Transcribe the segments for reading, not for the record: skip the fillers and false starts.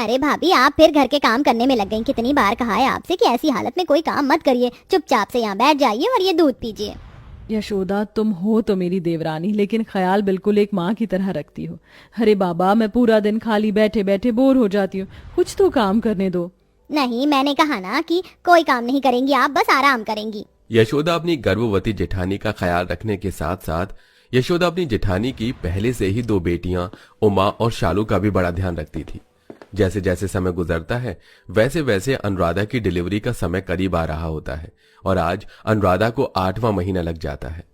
अरे भाभी, आप फिर घर के काम करने में लग गई। कितनी बार कहा है आपसे कि ऐसी हालत में कोई काम मत करिए, चुपचाप से यहाँ बैठ जाइए और ये दूध पीजिए। यशोदा, तुम हो तो मेरी देवरानी, लेकिन ख्याल बिल्कुल एक माँ की तरह रखती हो। अरे बाबा, मैं पूरा दिन खाली बैठे बैठे बोर हो जाती हूँ, कुछ तो काम करने दो। नहीं, मैंने कहा ना कि कोई काम नहीं करेंगी आप, बस आराम करेंगी। यशोदा अपनी गर्भवती जेठानी का ख्याल रखने के साथ साथ यशोदा अपनी जेठानी की पहले से ही दो बेटियां उमा और शालू का भी बड़ा ध्यान रखती थी। जैसे जैसे समय गुजरता है वैसे वैसे अनुराधा की डिलीवरी का समय करीब आ रहा होता है और आज अनुराधा को 8वां महीना लग जाता है।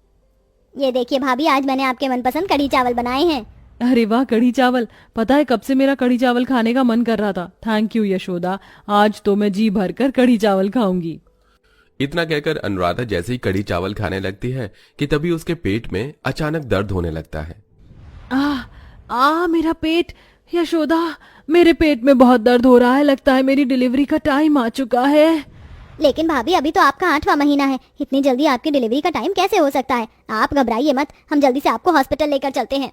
ये देखिए भाभी, आज मैंने आपके मनपसंद कढ़ी चावल बनाए हैं। अरे वाह, कढ़ी चावल! पता है कब से मेरा कढ़ी चावल खाने का मन कर रहा था। थैंक यू यशोदा, आज तो मैं जी भर कर कढ़ी चावल खाऊंगी। इतना कहकर अनुराधा जैसे ही कढ़ी चावल खाने लगती है कि तभी उसके पेट में अचानक दर्द होने लगता है। मेरा पेट! यशोदा, मेरे पेट में बहुत दर्द हो रहा है, लगता है मेरी डिलीवरी का टाइम आ चुका है। लेकिन भाभी, अभी तो आपका 8वां महीना है, इतनी जल्दी आपकी डिलीवरी का टाइम कैसे हो सकता है? आप घबराइए मत, हम जल्दी से आपको हॉस्पिटल लेकर चलते हैं।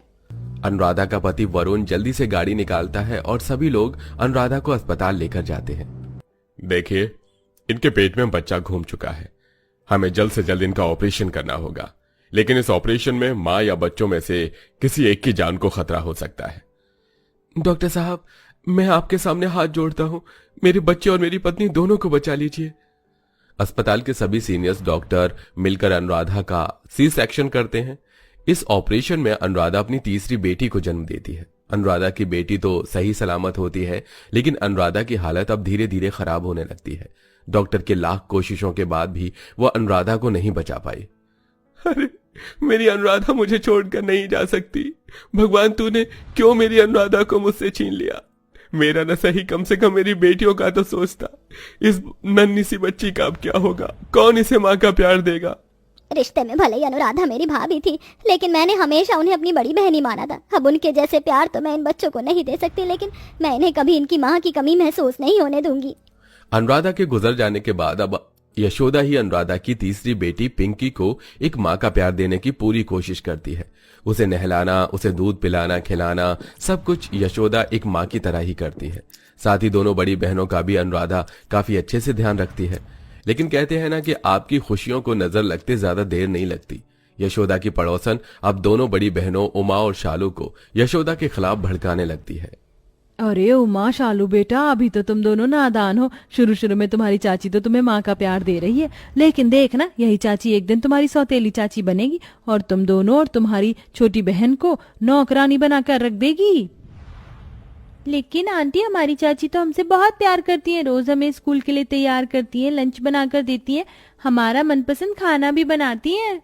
अनुराधा का पति वरुण जल्दी से गाड़ी निकालता है और सभी लोग अनुराधा को अस्पताल लेकर जाते हैं। देखिए, इनके पेट में बच्चा घूम चुका है, हमें जल्द से जल्द इनका ऑपरेशन करना होगा, लेकिन इस ऑपरेशन में माँ या बच्चों में से किसी एक की जान को खतरा हो सकता है। डॉक्टर साहब, मैं आपके सामने हाथ जोड़ता हूँ, मेरे बच्चे और मेरी पत्नी दोनों को बचा लीजिए। अस्पताल के सभी सीनियर्स डॉक्टर मिलकर अनुराधा का सी सेक्शन करते हैं। इस ऑपरेशन में अनुराधा अपनी तीसरी बेटी को जन्म देती है। अनुराधा की बेटी तो सही सलामत होती है, लेकिन अनुराधा की हालत अब धीरे धीरे खराब होने लगती है। डॉक्टर के लाख कोशिशों के बाद भी वो अनुराधा को नहीं बचा पाई। अरे, मेरी अनुराधा मुझे छोड़कर नहीं जा सकती। भगवान, तूने क्यों मेरी अनुराधा को मुझसे छीन लिया? मेरा न सही, कम से कम मेरी बेटियों का तो सोचता। इस नन्ही सी बच्ची का अब क्या होगा? कौन इसे माँ का प्यार देगा? रिश्ते में भले ही अनुराधा मेरी भाभी थी, लेकिन मैंने हमेशा उन्हें अपनी बड़ी बहन ही माना था। अब उनके जैसे प्यार तो मैं इन बच्चों को नहीं दे सकती, लेकिन मैं इन्हें कभी इनकी माँ की कमी महसूस नहीं होने दूंगी। अनुराधा के गुजर जाने के बाद अब यशोदा ही अनुराधा की तीसरी बेटी पिंकी को एक माँ का प्यार देने की पूरी कोशिश करती है। उसे नहलाना, उसे दूध पिलाना, खिलाना, सब कुछ यशोदा एक माँ की तरह ही करती है। साथ ही दोनों बड़ी बहनों का भी अनुराधा काफी अच्छे से ध्यान रखती है। लेकिन कहते हैं ना कि आपकी खुशियों को नजर लगते ज्यादा देर नहीं लगती। यशोदा की पड़ोसन अब दोनों बड़ी बहनों उमा और शालू को यशोदा के खिलाफ भड़काने लगती है। अरे उमा, शालू बेटा, अभी तो तुम दोनों नादान हो। शुरू शुरू में तुम्हारी चाची तो तुम्हें माँ का प्यार दे रही है, लेकिन देखना, यही चाची एक दिन तुम्हारी सौतेली चाची बनेगी और तुम दोनों और तुम्हारी छोटी बहन को नौकरानी बनाकर रख देगी। लेकिन आंटी, हमारी चाची तो हमसे बहुत प्यार करती है, रोज हमें स्कूल के लिए तैयार करती है, लंच बनाकर देती है, हमारा मनपसंद खाना भी बनाती है।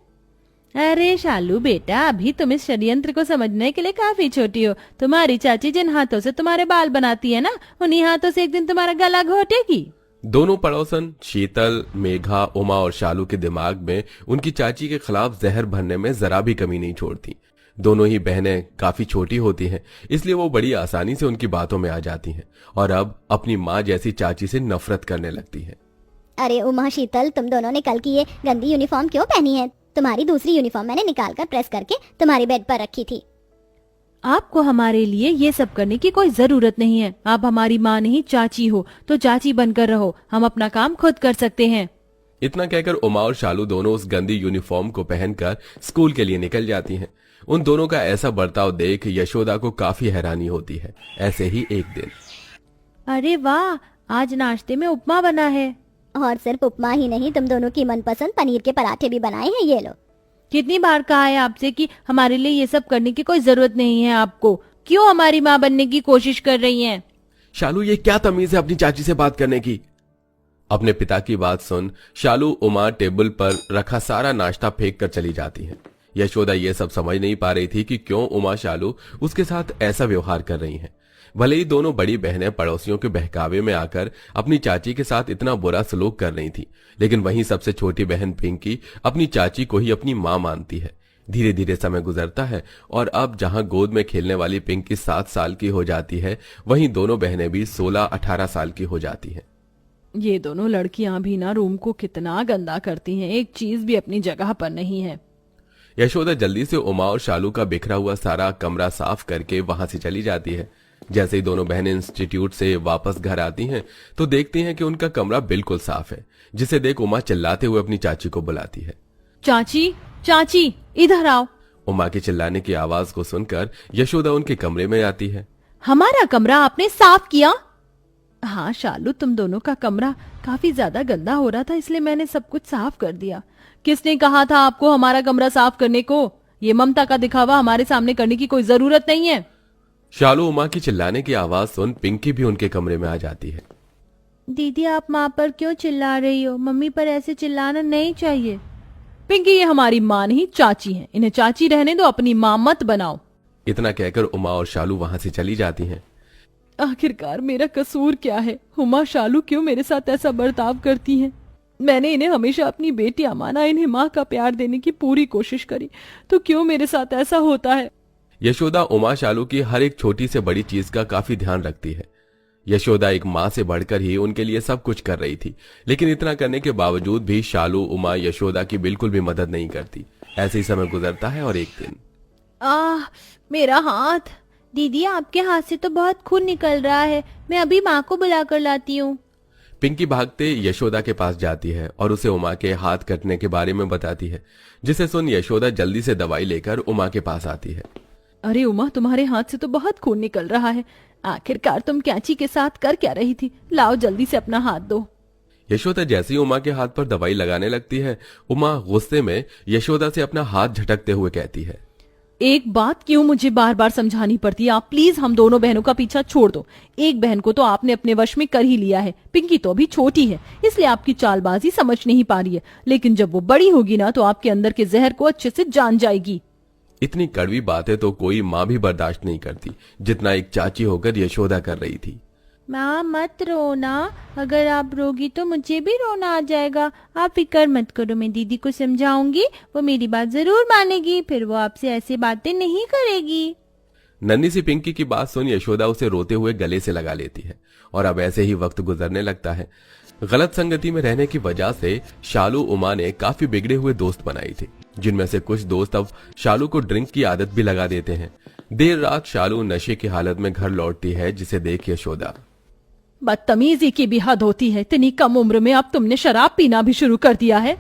अरे शालू बेटा, अभी तुम इस षड्यंत्र को समझने के लिए काफी छोटी हो। तुम्हारी चाची जिन हाथों से तुम्हारे बाल बनाती है ना, उन्हीं हाथों से एक दिन तुम्हारा गला घोटेगी। दोनों पड़ोसन शीतल, मेघा, उमा और शालू के दिमाग में उनकी चाची के खिलाफ जहर भरने में जरा भी कमी नहीं छोड़ती। दोनों ही बहनें काफी छोटी होती हैं, इसलिए वो बड़ी आसानी से उनकी बातों में आ जाती हैं और अब अपनी माँ जैसी चाची से नफरत करने लगती हैं। अरे उमा, शीतल, तुम दोनों ने कल की ये गंदी यूनिफॉर्म क्यों पहनी है? तुम्हारी दूसरी यूनिफॉर्म मैंने निकालकर प्रेस करके तुम्हारी बेड पर रखी थी। आपको हमारे लिए ये सब करने की कोई जरूरत नहीं है। आप हमारी माँ नहीं चाची हो, तो चाची बनकर रहो, हम अपना काम खुद कर सकते हैं। इतना कहकर उमा और शालू दोनों उस गंदी यूनिफॉर्म को पहनकर स्कूल के लिए निकल जाती हैं। उन दोनों का ऐसा बर्ताव देख यशोदा को काफी हैरानी होती है। ऐसे ही एक दिन, अरे वाह, आज नाश्ते में उपमा बना है। और सिर्फ उपमा ही नहीं, तुम दोनों की मनपसंद पनीर के पराठे भी बनाए हैं, ये लो। कितनी बार कहा है आपसे कि हमारे लिए ये सब करने की कोई जरूरत नहीं है आपको? क्यों हमारी माँ बनने की कोशिश कर रही हैं? शालू, ये क्या तमीज है अपनी चाची से बात करने की? अपने पिता की बात सुन शालू उमा टेबल पर रखा सारा नाश्ता फेंक कर चली जाती है। यशोदा ये सब समझ नहीं पा रही थी कि क्यों उमा शालू उसके साथ ऐसा व्यवहार कर रही हैं। भले ही दोनों बड़ी बहनें पड़ोसियों के बहकावे में आकर अपनी चाची के साथ इतना बुरा सलूक कर रही थी, लेकिन वहीं सबसे छोटी बहन पिंकी अपनी चाची को ही अपनी मां मानती है। धीरे धीरे समय गुजरता है और अब जहां गोद में खेलने वाली पिंकी 7 साल की हो जाती है, वहीं दोनों बहनें भी 16-18 साल की हो जाती हैं। ये दोनों लड़कियां भी ना रूम को कितना गंदा करती हैं, एक चीज भी अपनी जगह पर नहीं है। यशोदा जल्दी से उमा और शालू का बिखरा हुआ सारा कमरा साफ करके वहां से चली जाती है। जैसे ही दोनों बहनें इंस्टीट्यूट से वापस घर आती हैं तो देखती हैं कि उनका कमरा बिल्कुल साफ है, जिसे देख उमा चिल्लाते हुए अपनी चाची को बुलाती है। चाची, चाची, इधर आओ। उमा के चिल्लाने की आवाज को सुनकर यशोदा उनके कमरे में आती है। हमारा कमरा आपने साफ किया? हाँ शालू, तुम दोनों का कमरा काफी ज्यादा गंदा हो रहा था, इसलिए मैंने सब कुछ साफ कर दिया। किसने कहा था आपको हमारा कमरा साफ करने को? ये ममता का दिखावा हमारे सामने करने की कोई जरूरत नहीं है। शालू उमा की चिल्लाने की आवाज सुन पिंकी भी उनके कमरे में आ जाती है। दीदी, आप माँ पर क्यों चिल्ला रही हो? मम्मी पर ऐसे चिल्लाना नहीं चाहिए। पिंकी, ये हमारी माँ नहीं चाची है, इन्हें चाची रहने दो, अपनी माँ मत बनाओ। इतना कहकर उमा और शालू वहां से चली जाती हैं। आखिरकार मेरा कसूर क्या है? उमा, शालू क्यों मेरे साथ ऐसा बर्ताव करती हैं? मैंने इन्हें हमेशा अपनी बेटियां माना, इन्हें माँ का प्यार देने की पूरी कोशिश करी, तो क्यों मेरे साथ ऐसा होता है? यशोदा उमा शालू की हर एक छोटी से बड़ी चीज का काफी ध्यान रखती है। यशोदा एक माँ से बढ़कर ही उनके लिए सब कुछ कर रही थी, लेकिन इतना करने के बावजूद भी शालू उमा यशोदा की बिल्कुल भी मदद नहीं करती। ऐसे ही समय गुजरता है और एक दिन मेरा हाथ। दीदी, आपके हाथ से तो बहुत खून निकल रहा है, मैं अभी माँ को बुला कर लाती हूँ। पिंकी भागते यशोदा के पास जाती है और उसे उमा के हाथ कटने के बारे में बताती है, जिसे सुन यशोदा जल्दी से दवाई लेकर उमा के पास आती है। अरे उमा, तुम्हारे हाथ से तो बहुत खून निकल रहा है। आखिरकार तुम कैंची के साथ कर क्या रही थी? लाओ जल्दी से अपना हाथ दो। यशोदा जैसे ही उमा के हाथ पर दवाई लगाने लगती है, उमा गुस्से में यशोदा से अपना हाथ झटकते हुए कहती है, एक बात क्यों मुझे बार बार समझानी पड़ती है? आप प्लीज हम दोनों बहनों का पीछा छोड़ दो। एक बहन को तो आपने अपने वश में कर ही लिया है, पिंकी तो अभी छोटी है, इसलिए आपकी चालबाजी समझ नहीं पा रही है, लेकिन जब वो बड़ी होगी ना तो आपके अंदर के जहर को अच्छे से जान जाएगी। इतनी कड़वी बातें तो कोई माँ भी बर्दाश्त नहीं करती, जितना एक चाची होकर यशोदा कर रही थी। माँ मत रोना, अगर आप रोगी तो मुझे भी रोना आ जाएगा। आप फिक्र मत करो, मैं दीदी को समझाऊंगी, वो मेरी बात जरूर मानेगी, फिर वो आपसे ऐसी बातें नहीं करेगी। नन्ही सी पिंकी की बात सुन यशोदा उसे रोते हुए गले से लगा लेती है और अब ऐसे ही वक्त गुजरने लगता है। गलत संगति में रहने की वजह से शालू उमा ने काफी बिगड़े हुए दोस्त बनाए थे, जिनमें से कुछ दोस्त अब शालू को ड्रिंक की आदत भी लगा देते हैं। देर रात शालू नशे की हालत में घर लौटती है, जिसे देख यशोदा, बदतमीजी की भी हद होती है, इतनी कम उम्र में अब तुमने शराब पीना भी शुरू कर दिया है।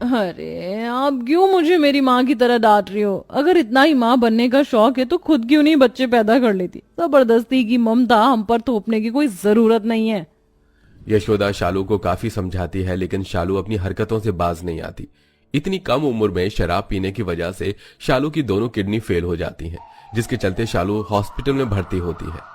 अरे आप क्यों मुझे मेरी माँ की तरह डांट रही हो? अगर इतना ही माँ बनने का शौक है तो खुद क्यों नहीं बच्चे पैदा कर लेती? जबरदस्ती की ममता हम पर थोपने की कोई जरूरत नहीं है। यशोदा शालू को काफी समझाती है, लेकिन शालू अपनी हरकतों से बाज नहीं आती। इतनी कम उम्र में शराब पीने की वजह से शालू की दोनों किडनी फेल हो जाती हैं, जिसके चलते शालू हॉस्पिटल में भर्ती होती है।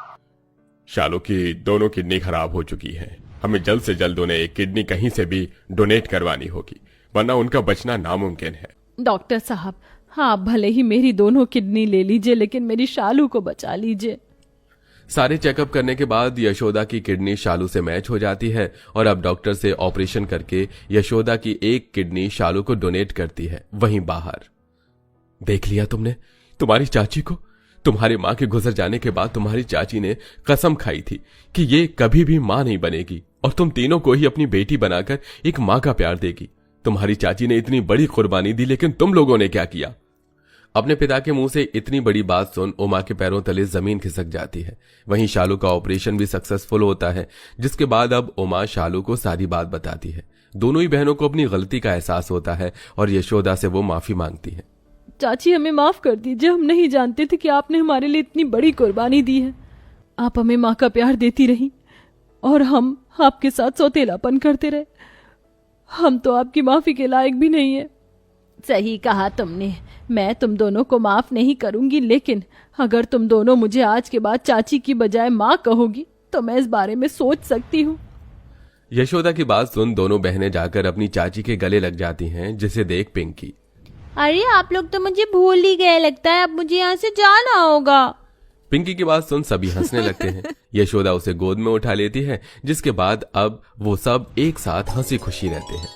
शालू की दोनों किडनी खराब हो चुकी है, हमें जल्द से जल्द उन्हें एक किडनी कहीं से भी डोनेट करवानी होगी, वरना उनका बचना नामुमकिन है। डॉक्टर साहब, हाँ भले ही मेरी दोनों किडनी ले लीजिए, लेकिन मेरी शालू को बचा लीजिए। सारे चेकअप करने के बाद यशोदा की किडनी शालू से मैच हो जाती है और अब डॉक्टर से ऑपरेशन करके यशोदा की एक किडनी शालू को डोनेट करती है। वहीं बाहर, देख लिया तुमने तुम्हारी चाची को? तुम्हारी माँ के गुजर जाने के बाद तुम्हारी चाची ने कसम खाई थी कि ये कभी भी माँ नहीं बनेगी और तुम तीनों को ही अपनी बेटी बनाकर एक माँ का प्यार देगी। तुम्हारी चाची ने इतनी बड़ी कुर्बानी दी, लेकिन तुम लोगों ने क्या किया? अपने पिता के मुंह से इतनी बड़ी बात सुन उमा के पैरों तले जमीन खिसक जाती है। वहीं शालू का ऑपरेशन भी सक्सेसफुल होता है, जिसके बाद अब उमा शालू को सारी बात बताती है। दोनों ही बहनों को अपनी गलती का एहसास होता है और यशोदा से वो माफी मांगती है। चाची, हमें माफ कर दीजिए, हम नहीं जानते थे कि आपने हमारे लिए इतनी बड़ी कुर्बानी दी है। आप हमें माँ का प्यार देती रही और हम आपके साथ सौतेलापन करते रहे। हम तो आपकी माफी के लायक भी नहीं है। सही कहा तुमने, मैं तुम दोनों को माफ नहीं करूंगी, लेकिन अगर तुम दोनों मुझे आज के बाद चाची की बजाय माँ कहोगी तो मैं इस बारे में सोच सकती हूँ। यशोदा की बात सुन दोनों बहनें जाकर अपनी चाची के गले लग जाती हैं, जिसे देख पिंकी, अरे आप लोग तो मुझे भूल ही गए, लगता है अब मुझे यहाँ से जाना होगा। पिंकी की बात सुन सभी हंसने लगते हैं। यशोदा उसे गोद में उठा लेती है, जिसके बाद अब वो सब एक साथ हंसी खुशी रहते हैं।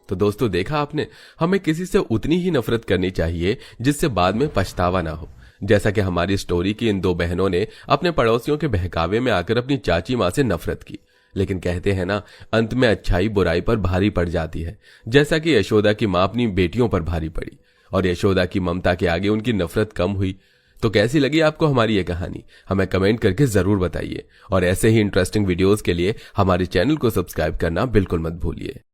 तो दोस्तों, देखा आपने, हमें किसी से उतनी ही नफरत करनी चाहिए जिससे बाद में पछतावा ना हो। जैसा कि हमारी स्टोरी की इन दो बहनों ने अपने पड़ोसियों के बहकावे में आकर अपनी चाची माँ से नफरत की, लेकिन कहते हैं ना, अंत में अच्छाई बुराई पर भारी पड़ जाती है। जैसा कि यशोदा की माँ अपनी बेटियों पर भारी पड़ी और यशोदा की ममता के आगे उनकी नफरत कम हुई, तो कैसी लगी आपको हमारी ये कहानी, हमें कमेंट करके जरूर बताइए और ऐसे ही इंटरेस्टिंग वीडियोस के लिए हमारे चैनल को सब्सक्राइब करना बिल्कुल मत भूलिए।